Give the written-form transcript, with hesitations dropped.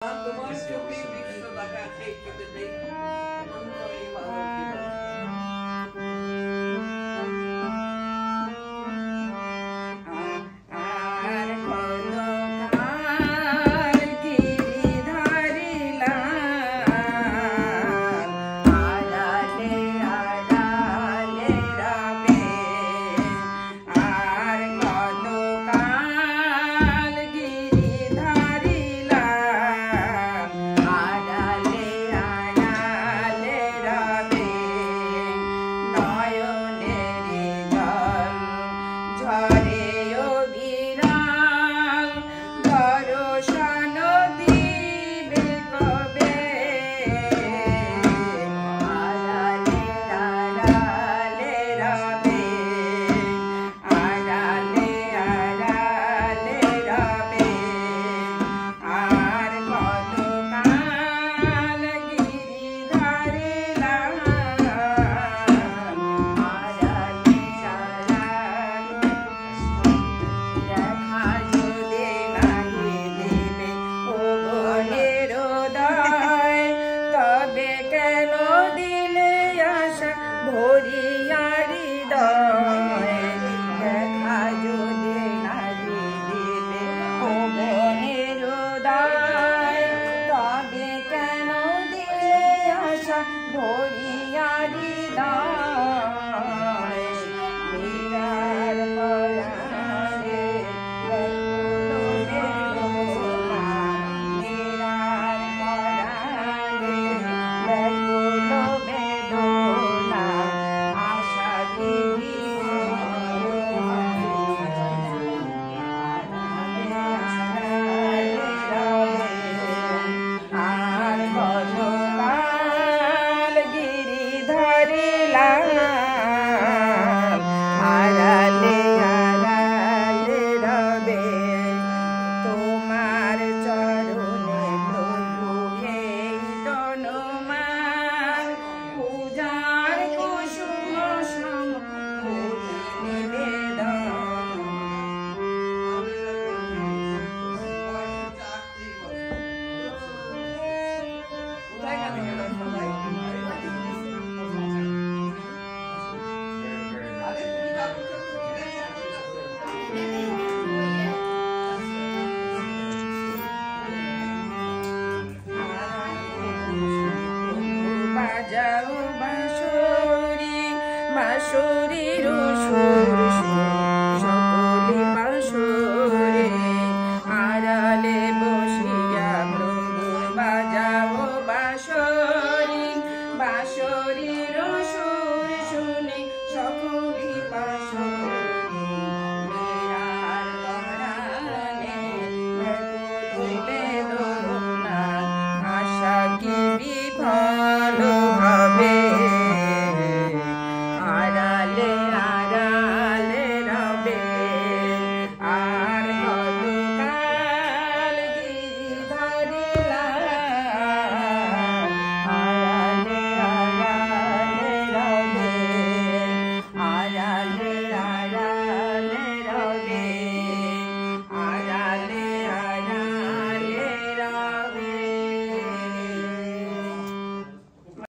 তোমার ছবি 200 টাকা সেই কেটে দেই মনই ভালো দিবা আর কত কাল গিরি ধরিলা আড়ালে আড়ালে রবে আর কত কাল গিরি ধরিলা আড়ালে আড়ালে রবে নয়নেরি জল ঝরে অবিরাম দর্শন দিবে কবে আড়ালে আড়ালে রবে আড়ালে আড়ালে রবে আর কত কাল গিরি ধরিলা আড়ালে আড়ালে দেখা যদি নাহি দিবে ও গনের উদয় তবে কেন দিলে আশা ভরিয়া হৃদয় দেখা যদি নাহি দিবে ও গনের উদয় তবে কেন দিলে আশা ভরিয়া হৃদয় মীরার পরাণে ব্যাকুল বেদনা মীরার পরাণে ব্যাকুল বেদনা আশা দিবি আর কত কাল গিরি ধরিলা আড়ালে আড়ালে রবে তোমার চরণে প্রভু এই তনুমান পূজার কুসুম সম ফুল নিবেদন বাজাও বাঁশুরি বাঁশুরির সুর